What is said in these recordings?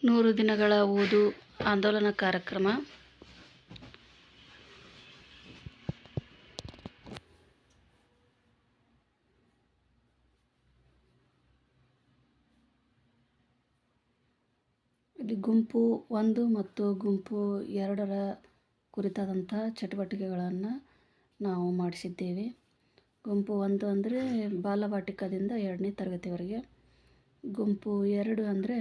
100 ದಿನಗಳ ಓದು ಆಂದೋಲನ ಕಾರ್ಯಕ್ರಮ. ಇಲ್ಲಿ ಗುಂಪು 1 ಮತ್ತು ಗುಂಪು 2ರ ಕುರಿತಾದಂಥ ಚಟುವಟಿಕೆಗಳನ್ನು ನಾವು ಮಾಡಿಸಿದ್ದೇವೆ. ಗುಂಪು 1 ಅಂದರೆ ಬಾಲವಾಟಿಕದಿಂದ 2ನೇ ತರಗತಿವರೆಗೆ, ಗುಂಪು 2 ಅಂದರೆ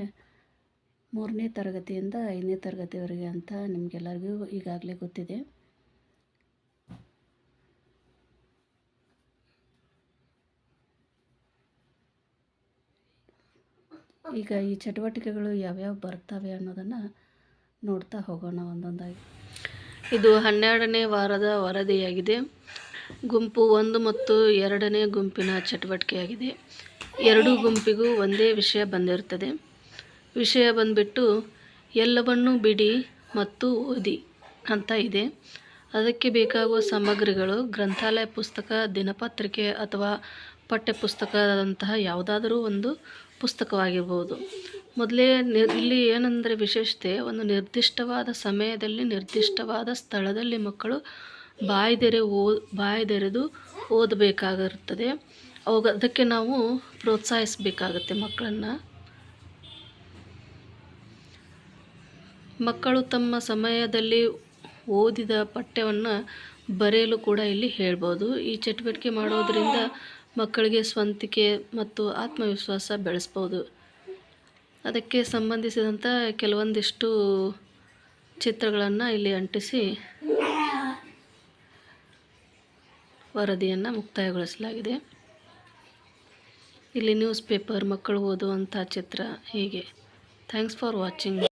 3ನೇ ತರಗತಿಯಿಂದ 5ನೇ ತರಗತಿವರೆಗೆ ಅಂತ ನಿಮಗೆಲ್ಲರಿಗೂ ಈಗಾಗಲೇ ಗೊತ್ತಿದೆ. ಈಗ ಈ ಚಟುವಟಿಕೆಗಳು ಯಾವ್ಯಾವ ಬರ್ತವೆ ಅನ್ನೋದನ್ನು ನೋಡ್ತಾ ಹೋಗೋಣ ಒಂದೊಂದಾಗಿ. ಇದು 12ನೇ ವಾರದ ವರದಿಯಾಗಿದೆ. ಗುಂಪು 1 ಮತ್ತು 2ನೇ ಗುಂಪಿನ ಚಟುವಟಿಕೆಯಾಗಿದೆ. ಎರಡೂ ಗುಂಪಿಗೂ ಒಂದೇ ವಿಷಯ ಬಂದಿರುತ್ತದೆ. ವಿಷಯ ಬಂದ್ಬಿಟ್ಟು ಎಲ್ಲವನ್ನೂ ಬಿಡಿ ಮತ್ತು ಓದಿ ಅಂತ ಇದೆ. ಅದಕ್ಕೆ ಬೇಕಾಗುವ ಸಾಮಗ್ರಿಗಳು ಗ್ರಂಥಾಲಯ ಪುಸ್ತಕ, ದಿನಪತ್ರಿಕೆ ಅಥವಾ ಪಠ್ಯಪುಸ್ತಕದಂತಹ ಯಾವುದಾದರೂ ಒಂದು ಪುಸ್ತಕವಾಗಿರ್ಬೋದು. ಮೊದಲೇ ಇಲ್ಲಿ ಏನಂದರೆ ವಿಶೇಷತೆ, ಒಂದು ನಿರ್ದಿಷ್ಟವಾದ ಸಮಯದಲ್ಲಿ ನಿರ್ದಿಷ್ಟವಾದ ಸ್ಥಳದಲ್ಲಿ ಮಕ್ಕಳು ಬಾಯ್ದೆರೆದು ಓದಬೇಕಾಗಿರುತ್ತದೆ. ಅದಕ್ಕೆ ನಾವು ಪ್ರೋತ್ಸಾಹಿಸಬೇಕಾಗತ್ತೆ ಮಕ್ಕಳನ್ನು. ಮಕ್ಕಳು ತಮ್ಮ ಸಮಯದಲ್ಲಿ ಓದಿದ ಪಠ್ಯವನ್ನು ಬರೆಯಲು ಕೂಡ ಇಲ್ಲಿ ಹೇಳ್ಬೋದು. ಈ ಚಟುವಟಿಕೆ ಮಾಡೋದರಿಂದ ಮಕ್ಕಳಿಗೆ ಸ್ವಂತಿಕೆ ಮತ್ತು ಆತ್ಮವಿಶ್ವಾಸ ಬೆಳೆಸ್ಬೋದು. ಅದಕ್ಕೆ ಸಂಬಂಧಿಸಿದಂಥ ಕೆಲವೊಂದಿಷ್ಟು ಚಿತ್ರಗಳನ್ನು ಇಲ್ಲಿ ಅಂಟಿಸಿ ವರದಿಯನ್ನು ಮುಕ್ತಾಯಗೊಳಿಸಲಾಗಿದೆ. ಇಲ್ಲಿ ನ್ಯೂಸ್ ಪೇಪರ್, ಮಕ್ಕಳು ಓದುವಂಥ ಚಿತ್ರ, ಹೀಗೆ. Thanks for watching.